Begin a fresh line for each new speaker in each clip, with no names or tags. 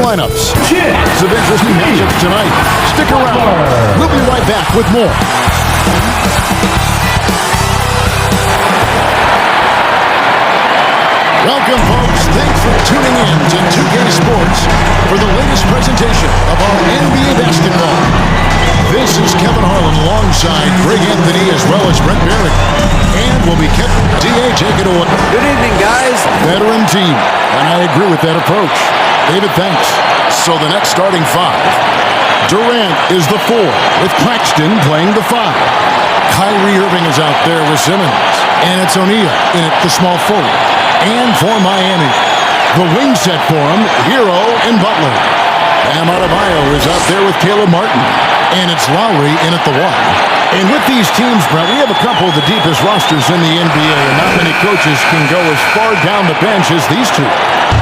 lineups. Lots of interesting matchups tonight. Stick around. We'll be right back with more. Welcome, folks. Thanks for tuning in to 2K Sports for the latest presentation of our NBA basketball. This is Kevin Harlan alongside Greg Anthony as well as Brent Barrett. And we'll be kept. D.A., take it away.
Good evening, guys.
Veteran team, and I agree with that approach. David, thanks. So the next starting five. Durant is the 4, with Claxton playing the 5. Kyrie Irving is out there with Simmons. And it's O'Neal in at the small forward. And for Miami, the wing set for him, Hero and Butler. Bam Adebayo is out there with Caleb Martin. And it's Lowry in at the 1. And with these teams, Brent, we have a couple of the deepest rosters in the NBA, and not many coaches can go as far down the bench as these two.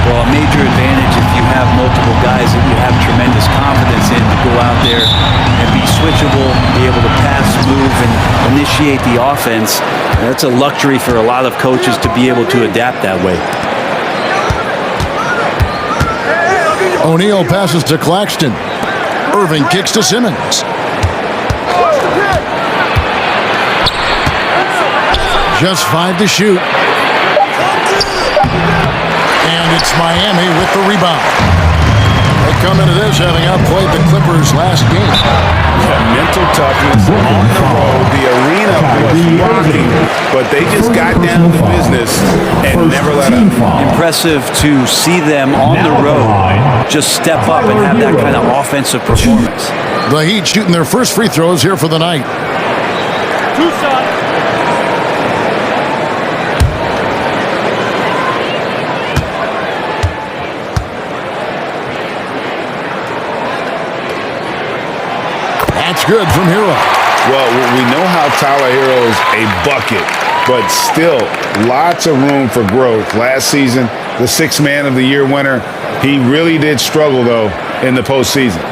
Well, a major advantage if you have multiple guys that you have tremendous confidence in to go out there and be switchable, be able to pass, move, and initiate the offense. That's a luxury for a lot of coaches to be able to adapt that way.
O'Neal passes to Claxton. Irving kicks to Simmons. Just 5 to shoot. And it's Miami with the rebound. They come into this having outplayed the Clippers last game.
Yeah, mental toughness on the road. The arena was rocking, but they just got down to business and never let up.
Impressive to see them on the road just step up and have that kind of offensive performance.
The Heat shooting their first free throws here for the night.
2 shots.
That's good from Hero.
Well, we know how Tyler Hero is a bucket, but still lots of room for growth. Last season, the 6th Man of the Year winner, he really did struggle, though, in the postseason.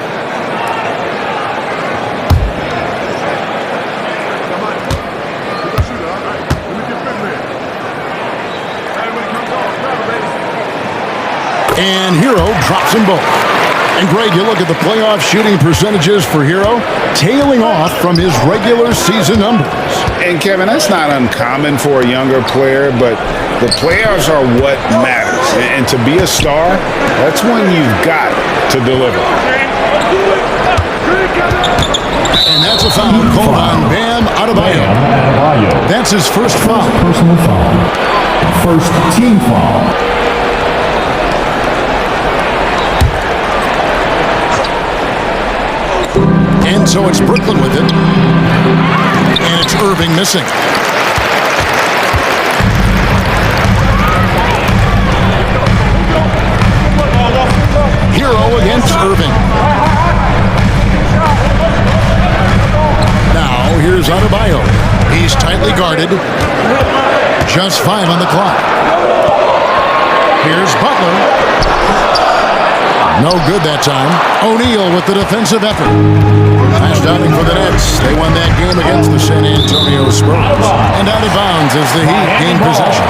And Hero drops them both. And Greg, you look at the playoff shooting percentages for Hero, tailing off from his regular season numbers.
And Kevin, that's not uncommon for a younger player, but the playoffs are what matters. And to be a star, that's when you've got to deliver.
And that's a foul called on Bam Adebayo. That's his first foul.
Personal foul. First team foul.
And so it's Brooklyn with it. And it's Irving missing. Hero against Irving. Now here's Adebayo. He's tightly guarded. Just 5 on the clock. Here's Butler. No good that time. O'Neal with the defensive effort. Fast outing for the Nets. They won that game against the San Antonio Spurs. And out of bounds as the Heat gain possession.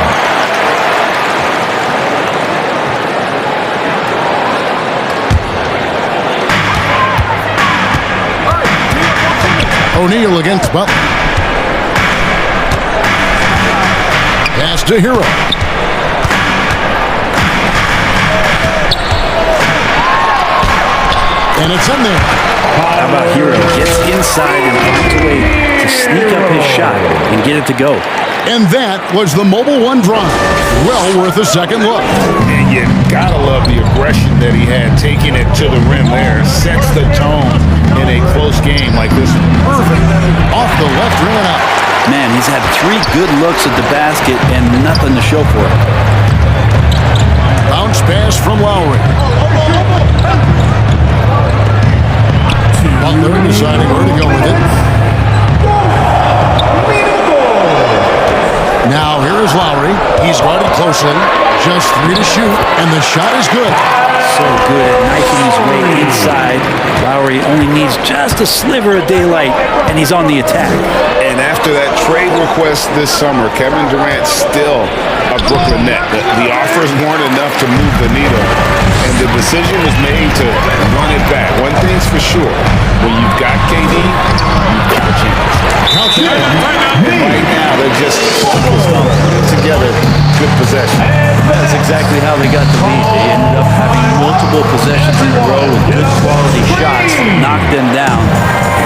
O'Neal against Butler. Pass to Hero. And it's in there.
How about Hero gets inside and finds a way to sneak up his shot and get it to go.
And that was the Mobile One drive. Well worth a second look.
And you gotta love the aggression that he had, taking it to the rim there. Sets the tone in a close game like this one.
Irving off the left rim and out.
Man, he's had 3 good looks at the basket and nothing to show for it.
Bounce pass from Lowry. Butler deciding where to go with it. Now here is Lowry. He's guarded closely. Just 3 to shoot, and the shot is good.
So good at knifing his way inside. Lowry only needs just a sliver of daylight, and he's on the attack.
And after that trade request this summer, Kevin Durant still a Brooklyn Net. The offers weren't enough to move the needle, and the decision was made to run it back. One thing's for sure, when you've got KD, you've got a chance. Right now, they're just focused on putting together good possession.
That's exactly how they got the lead. They ended up having multiple possessions in a row with good quality shots, knocked them down.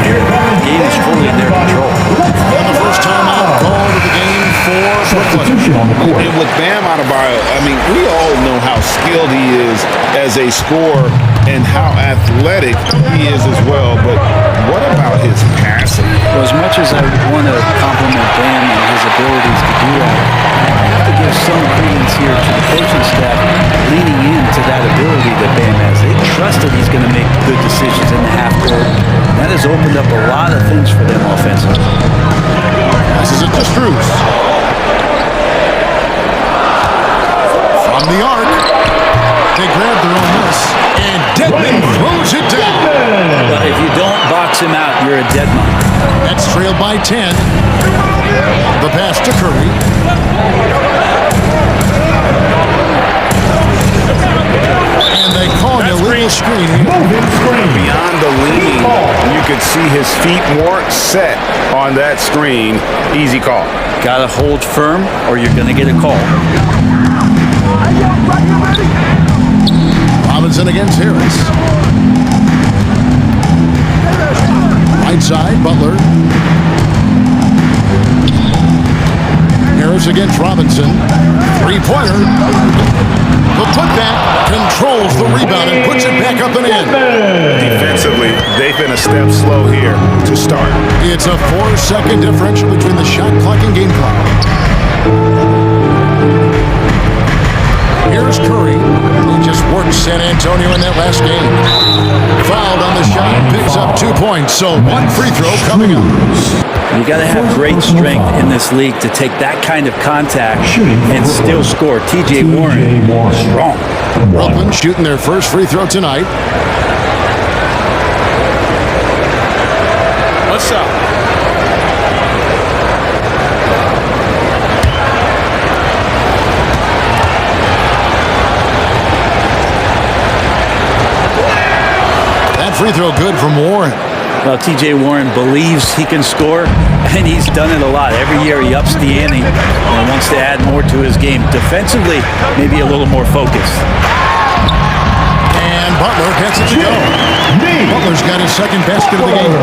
The game is fully in their control.
And the first time out call to the game for Brooklyn.
Substitution on the court.
And with Bam Adebayo, I mean, we all know how skilled he is as a scorer and how athletic he is as well. But what about his passing?
Well, as much as I want to compliment Bam on his abilities to do that, I have to give some credence here to the coaching staff leaning into that ability that Bam has. They trust that he's going to make good decisions in the half court. That has opened up a lot of things for them offensively.
Passes it to Strus. From the arc. They grab their own miss. And Dedmon throws it down.
But if you don't box him out, you're a dead man.
That's trailed by 10. The pass to Curry. And they call an illegal screen here.
Beyond the lean, you could see his feet weren't set on that screen. Easy call.
Got to hold firm or you're going to get a call.
Robinson against Harris. Right side, Butler. Harris against Robinson. Three-pointer. The putback controls the rebound and puts it back up and in.
Defensively, they've been a step slow here to start.
It's a 4-second differential between the shot clock and game clock. Here's Curry. He just worked San Antonio in that last game. Fouled on the shot, picks up 2 points. So one free throw coming up.
You got to have great strength in this league to take that kind of contact and still score. TJ Warren, strong.
Brooklyn shooting their first free throw tonight.
What's up?
That free throw good from Warren.
Well, TJ Warren believes he can score, and he's done it a lot. Every year he ups the ante and wants to add more to his game. Defensively, maybe a little more focused.
And Butler gets it to go. Butler's got his second basket of the game.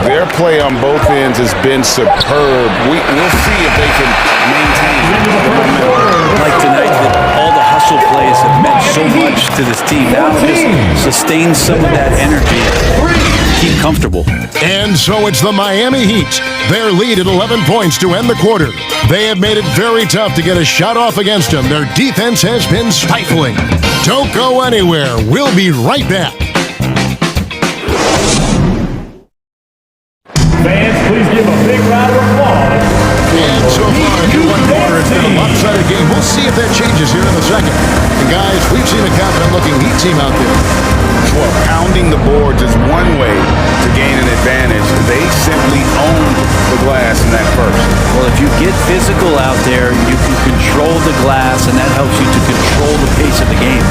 Their play on both ends has been superb. We'll see if they can maintain the momentum.
Like tonight, all the hustle plays have meant so much to this team. Now just sustain some of that energy. Keep comfortable.
And so it's the Miami Heat. Their lead at 11 points to end the quarter. They have made it very tough to get a shot off against them. Their defense has been stifling. Don't go anywhere. We'll be right back.
Fans, please give a big round of applause.
And so far, in one quarter, it's been a lopsided game. We'll see if that changes here in the second. And guys, we've seen a confident-looking Heat team out there.
Well, pounding the boards is one way to gain an advantage. They simply owned the glass in that first.
Well, if you get physical out there, you can control the glass, and that helps you to control the pace of the game.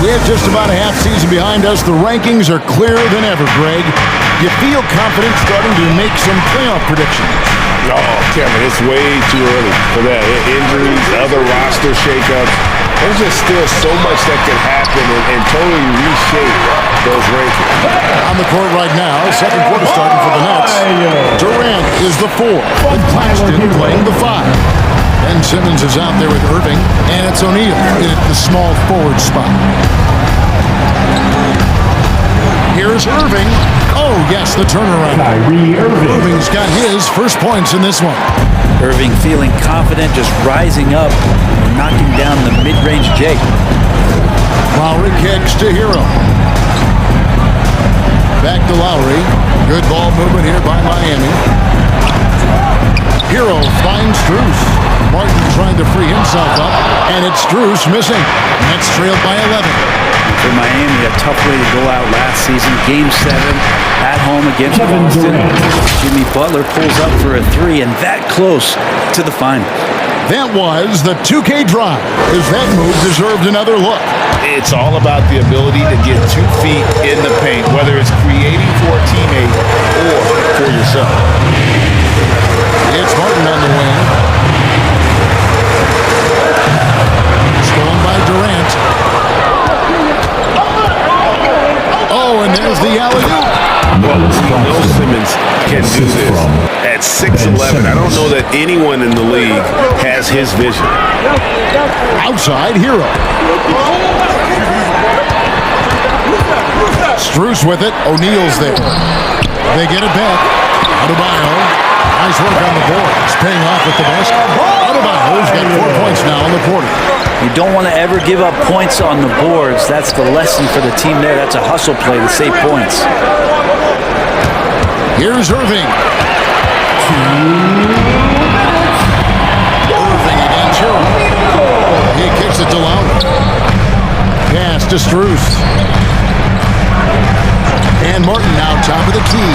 We have just about a half season behind us. The rankings are clearer than ever, Greg. You feel confident starting to make some playoff predictions?
No, Kevin, it's way too early for that. Injuries, other roster shakeups. There's just still so much that could happen and totally reshape those rankings.
On the court right now, second quarter starting for the Nets. Durant is the 4, with Claxton playing the 5. Ben Simmons is out there with Irving, and it's O'Neal in the small forward spot. Here's Irving. Oh, yes, the turnaround.
Kyrie Irving.
Irving's got his first points in this one.
Irving feeling confident, just rising up and knocking down the mid-range J.
Lowry kicks to Hero. Back to Lowry. Good ball movement here by Miami. Hero finds Strus. Martin trying to free himself up, and it's Strus missing. Nets trailed by 11.
For Miami, a tough way to go out last season. Game 7 at home against Boston. Jimmy Butler pulls up for a 3, and that close to the final.
That was the 2K drive, as that move deserved another look.
It's all about the ability to get 2 feet in the paint, whether it's creating for a teammate or for yourself.
It's Martin on the wing. Stolen by Durant. Oh, and there's the alley-oop.
Bill Simmons can do this at 6'11". I don't know that anyone in the league has his vision.
Outside, Hero. Strus with it. O'Neal's there. They get it back. Adebayo. Nice work on the board. It's paying off with the basket. Adebayo's got 4 points now in the quarter.
You don't want to ever give up points on the boards. That's the lesson for the team there. That's a hustle play to save points.
Here's Irving. Irving against Hero. He kicks it to Lowry. Pass to Strus. And Martin now top of the key.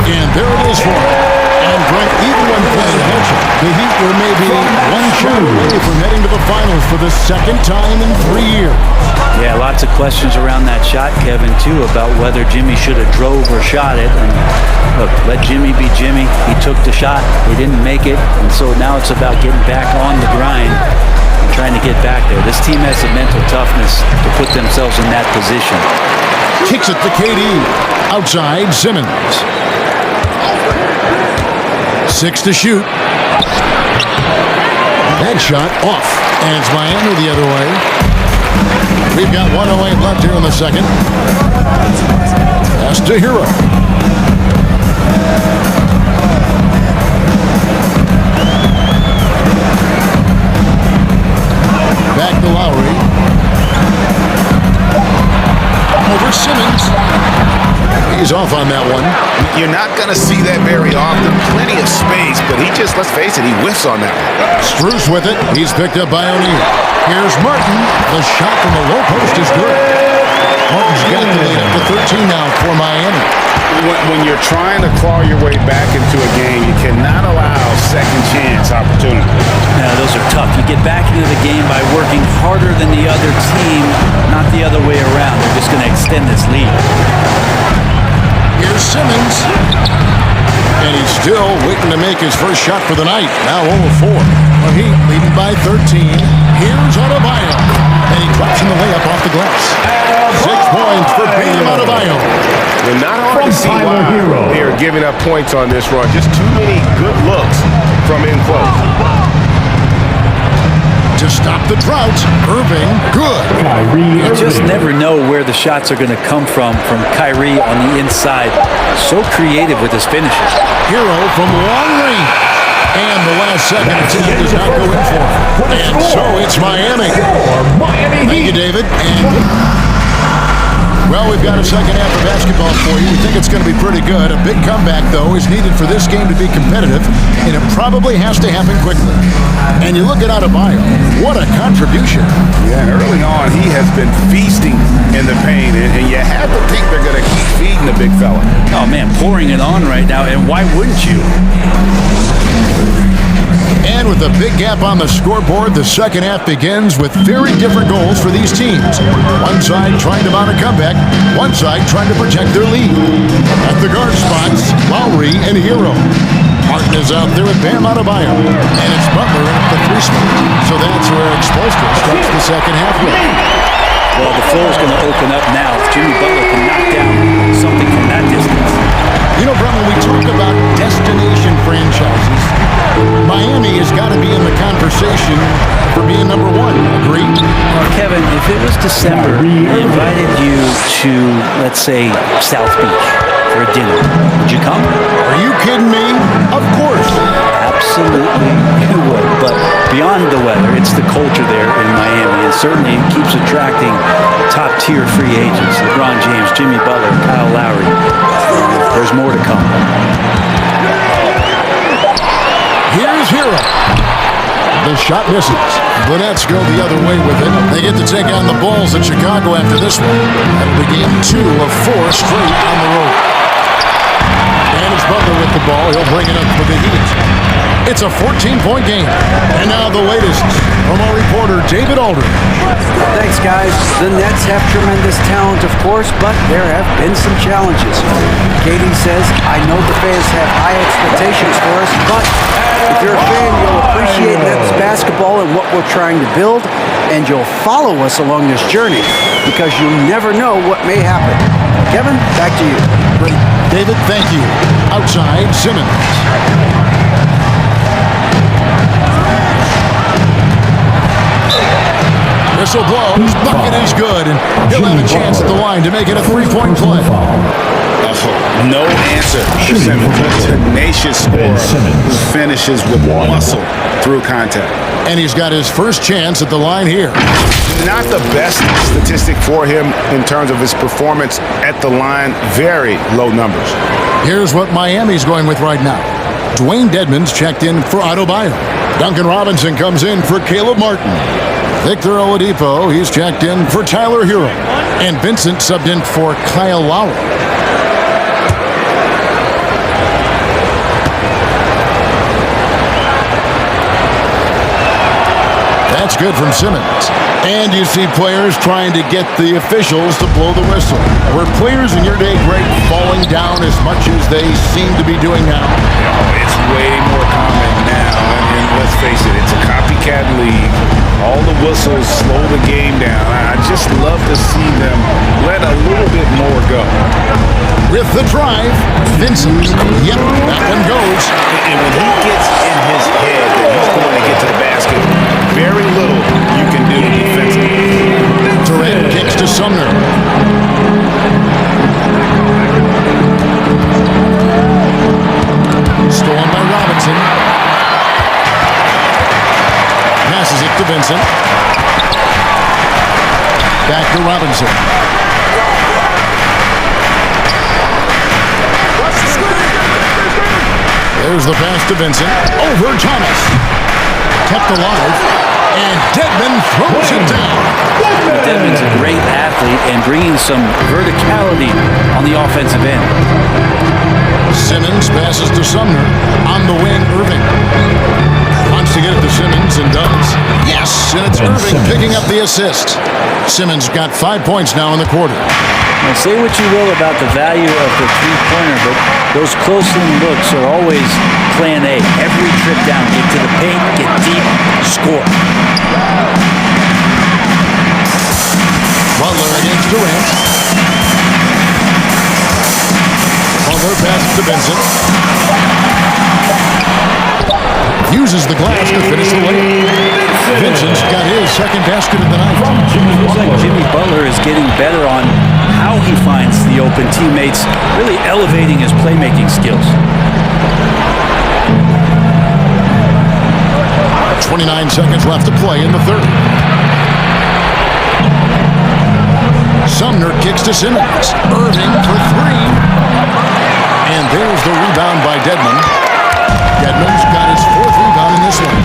And there it is for him. And Brent, even when playing attention, the Heat were maybe one shot away from heading to the finals for the second time in 3 years.
Yeah, lots of questions around that shot, Kevin, too, about whether Jimmy should have drove or shot it. And look, let Jimmy be Jimmy. He took the shot. He didn't make it. And so now it's about getting back on the grind and trying to get back there. This team has the mental toughness to put themselves in that position.
Kicks it to KD. Outside, Simmons. 6 to shoot. That shot off. And it's Miami the other way. We've got 1:08 left here in the second. Pass to Hero. Back to Lowry. Over Simmons. He's off on that one.
You're not going to see that very often. Plenty of space, but he just, let's face it, he whiffs on that one.
Strus with it. He's picked up by O'Neal. Here's Martin. The shot from the low post is good. Martin's got the lead up to 13 now for Miami.
When you're trying to claw your way back into a game, you cannot allow second chance opportunity.
Yeah, those are tough. You get back into the game by working harder than the other team, not the other way around. They're just going to extend this lead.
Here's Simmons. And he's still waiting to make his first shot for the night. Now 0-4. The Heat leading by 13. Here's Adebayo. And he drops in the layup off the glass. 6 points for Bam Adebayo.
Well, not hard to see why they're giving up points on this run. Just too many good looks from in close.
To stop the drought, Irving, good.
You just never know where the shots are going to come from Kyrie on the inside. So creative with his finishes.
Hero from long range. And the last second attempt does not go in for him. And so it's Miami. Thank you, David. And well, we've got a second half of basketball for you. We think it's going to be pretty good. A big comeback, though, is needed for this game to be competitive, and it probably has to happen quickly. And you look at Adebayo, what a contribution.
Yeah, early on, he has been feasting in the paint, and you have to think they're going to keep feeding the big fella.
Oh, man, pouring it on right now, and why wouldn't you?
And with a big gap on the scoreboard, the second half begins with very different goals for these teams. One side trying to mount a comeback, one side trying to protect their lead. At the guard spots, Lowry and Hero. Martin is out there with Bam Adebayo. And it's Butler at the 3 spot. So that's where Exposure starts the second half with.
Well, the floor is going to open up now. If Jimmy Butler can knock down something from that distance.
You know, Brent, when we talk about destination franchises, Miami has got to be in the conversation for being number 1. Agreed?
Kevin, if it was December, I invited you to, let's say, South Beach for a dinner, would you come?
Are you kidding me? Of course.
Absolutely, you would. But beyond the weather, it's the culture there in Miami, and certainly it keeps attracting top-tier free agents. LeBron James, Jimmy Butler, Kyle Lowry. There's more to come.
Here's Hero. The shot misses. The Nets go the other way with it. They get to take on the Bulls in Chicago after this one. That'll be game 2 of 4 straight on the road. And it's Butler with the ball. He'll bring it up for the Heat. It's a 14-point game. And now the latest from our reporter, David Aldridge.
Thanks, guys. The Nets have tremendous talent, of course, but there have been some challenges. Katie says, I know the fans have high expectations for us, but if you're a fan, you'll appreciate Nets basketball and what we're trying to build, and you'll follow us along this journey because you never know what may happen. Kevin, back to you.
Great. David, thank you. Outside, Simmons. Whistle blows. Bucket is good, and he'll have a chance at the line to make it a 3-point play.
No answer for Simmons. A tenacious scorer who finishes with muscle through contact.
And he's got his first chance at the line here.
Not the best statistic for him in terms of his performance at the line. Very low numbers.
Here's what Miami's going with right now. Dwayne Dedmon's checked in for Adebayo. Duncan Robinson comes in for Caleb Martin. Victor Oladipo, he's checked in for Tyler Hero. And Vincent subbed in for Kyle Lowry. That's good from Simmons. And you see players trying to get the officials to blow the whistle. Were players in your day, Greg, falling down as much as they seem to be doing now?
Oh, it's way more common now. And let's face it, it's a copycat league. All the whistles slow the game down. I just love to see them let a little bit more go.
With the drive, Vincent. Yep, that one goes.
And when he gets in his head that he's going to get to the basket, very little you can do defensively.
Durant kicks to Sumner. Stolen by Robinson. Passes it to Vincent. Back to Robinson. There's the pass to Vincent. Over Thomas. Kept alive. And Dedmon throws it down.
Dedmon's a great athlete and bringing some verticality on the offensive end.
Simmons passes to Sumner. On the wing, Irving. Wants to get it to Simmons and does. Yes, and it's Irving picking up the assist. Simmons got 5 points now in the quarter.
Now, say what you will about the value of the three-pointer, but those close-in looks are always plan A. Every trip down, get to the paint, get deep, score.
Butler against Durant. Butler passes to Vincent. Uses the glass to finish the layup. Vincent's got his second basket of the night.
Looks like Jimmy Butler is getting better on how he finds the open teammates, really elevating his playmaking skills.
29 seconds left to play in the third. Sumner kicks to Simmons. Irving for three. And there's the rebound by Dedmon. Dedmon's got his fourth rebound in this one.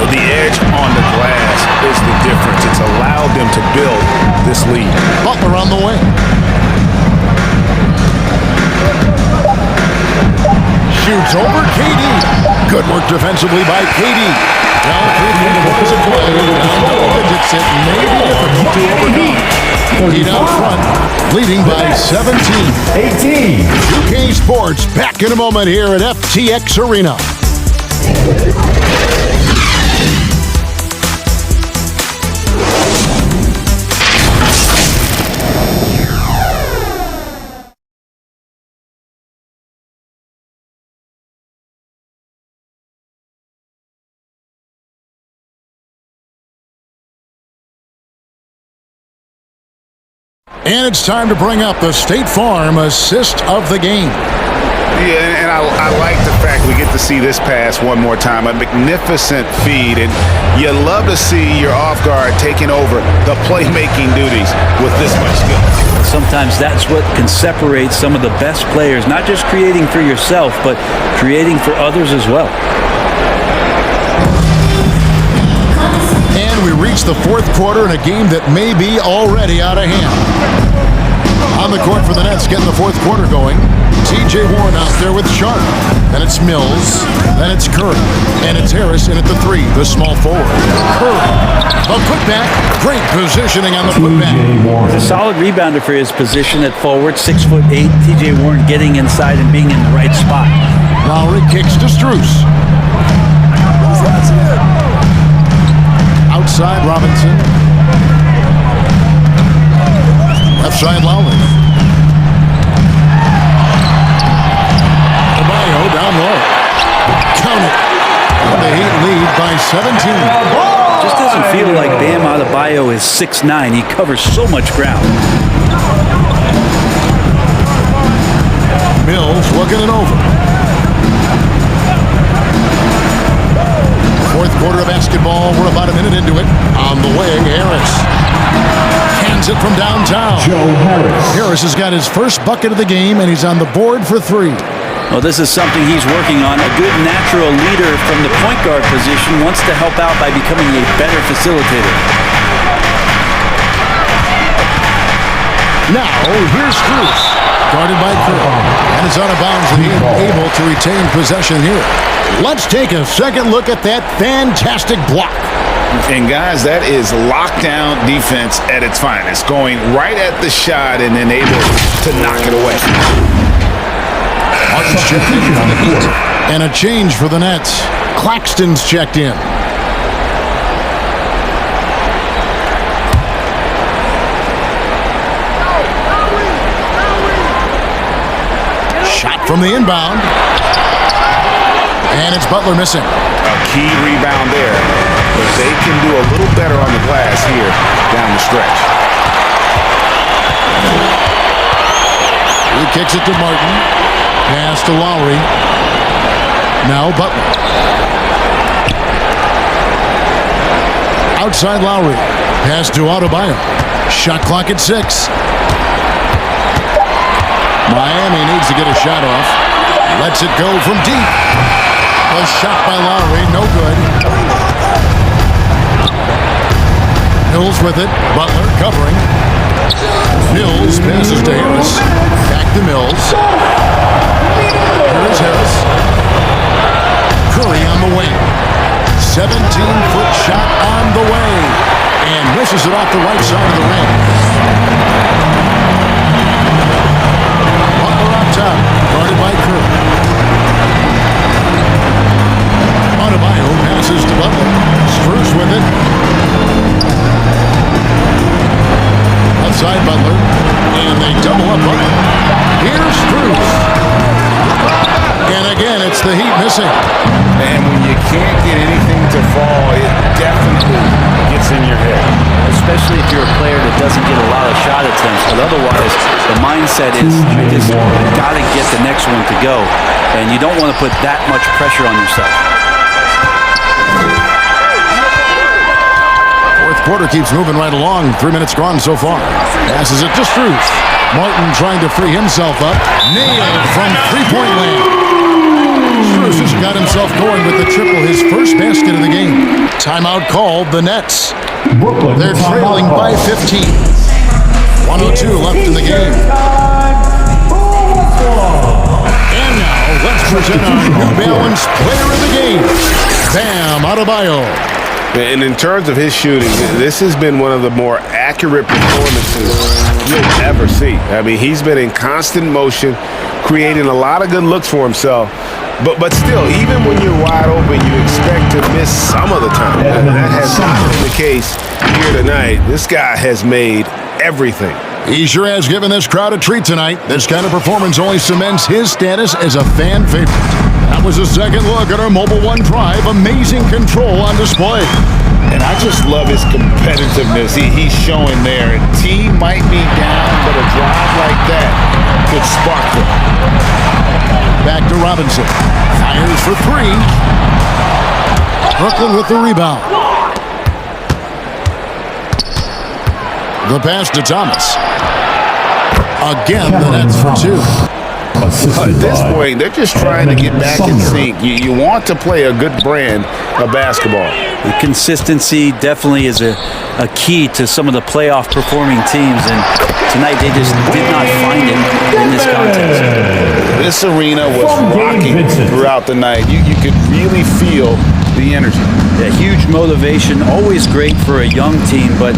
The edge on the glass is the difference. It's allowed them to build this lead.
Butler on the way. Shoots over KD. Good work defensively by KD. Down 3 points of play. Double digits. It may be difficult to overcome. Heat out front, leading by 17.
18.
2K Sports back in a moment here at FTX Arena. And it's time to bring up the State Farm assist of the game.
Yeah, and I like the fact we get to see this pass one more time. A magnificent feed, and you love to see your off guard taking over the playmaking duties with this much skill.
Sometimes that's what can separate some of the best players, not just creating for yourself, but creating for others as well.
we reach the fourth quarter in a game that may be already out of hand. On the court for the Nets, getting the fourth quarter going. T.J. Warren out there with Sharp. Then it's Mills. Then it's Curry. And it's Harris in at the three, the small forward. Curry. The putback. Great positioning on the putback.
He's a solid rebounder for his position at forward. 6'8". T.J. Warren getting inside and being in the right spot.
Lowry kicks to Strus. Outside Robinson. Left side Lowry. Adebayo down low. Count it. And the Heat lead by 17.
Just doesn't feel like Bam Adebayo is 6'9". He covers so much ground.
Mills looking it over. Fourth quarter of basketball. We're about a minute into it. On the wing, Harris. Hands it from downtown.
Joe Harris.
Harris has got his first bucket of the game, and he's on the board for three.
Well, this is something he's working on. A good natural leader from the point guard position wants to help out by becoming a better facilitator.
Now, here's Strus. Guarded by Curry. And it's out of bounds, and he's able to retain possession here. Let's take a second look at that fantastic block.
And guys, that is lockdown defense at its finest. Going right at the shot and then able to knock it away.
Martin's checked in on the Heat. And a change for the Nets. Claxton's checked in. Shot from the inbound. And it's Butler missing.
A key rebound there. But they can do a little better on the glass here down the stretch.
He kicks it to Martin. Pass to Lowry. Now Butler. Outside Lowry. Pass to Adebayo. Shot clock at 6. Miami needs to get a shot off. Lets it go from deep. A shot by Lowry, no good. Mills with it. Butler covering. Mills passes to Harris. Back to Mills. Here's Harris. Curry on the wing. 17-foot shot on the way. And misses it off the right side of the ring. Butler on top. Guarded by Curry. Adebayo passes to Butler. Strus with it. Outside Butler. And they double up Butler. Here's Strus. And again, it's the Heat missing.
And when you can't get anything to fall, it definitely gets in your head.
Especially if you're a player that doesn't get a lot of shot attempts. But otherwise, the mindset is I just got to get the next one to go. And you don't want to put that much pressure on yourself.
Fourth quarter keeps moving right along. 3 minutes gone so far. Passes it to Strus. Martin trying to free himself up. Nailed from three-point land. Strus has got himself going with the triple, his first basket of the game. Timeout called, the Nets. They're trailing by 15. 1:02 left in the game. And now, let's present our New Balance player of the game, Bam Adebayo.
And in terms of his shooting, this has been one of the more accurate performances you'll ever see. I mean, he's been in constant motion, creating a lot of good looks for himself. But still, even when you're wide open, you expect to miss some of the time. That has not been the case here tonight. This guy has made everything.
He sure has given this crowd a treat tonight. This kind of performance only cements his status as a fan favorite. That was a second look at our Mobile One Drive. Amazing control on display.
And I just love his competitiveness he's showing there. And T might be down, but a drive like that could spark them.
Back to Robinson. Fires for three. Brooklyn with the rebound. The pass to Thomas. Again, the Nets for two.
At this point, they're just trying to get back in sync. You want to play a good brand of basketball.
The consistency definitely is a key to some of the playoff performing teams, and tonight they just did not find it in this contest.
This arena was rocking throughout the night. You could really feel the energy.
Yeah, huge motivation, always great for a young team, but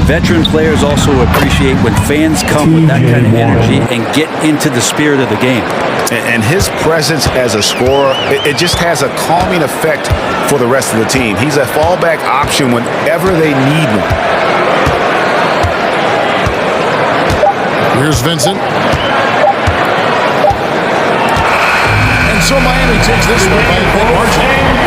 veteran players also appreciate when fans come with that kind of energy and get into the spirit of the game.
And his presence as a scorer, it just has a calming effect for the rest of the team. He's a fallback option whenever they need one.
Here's Vincent. And so Miami takes this one by a big margin.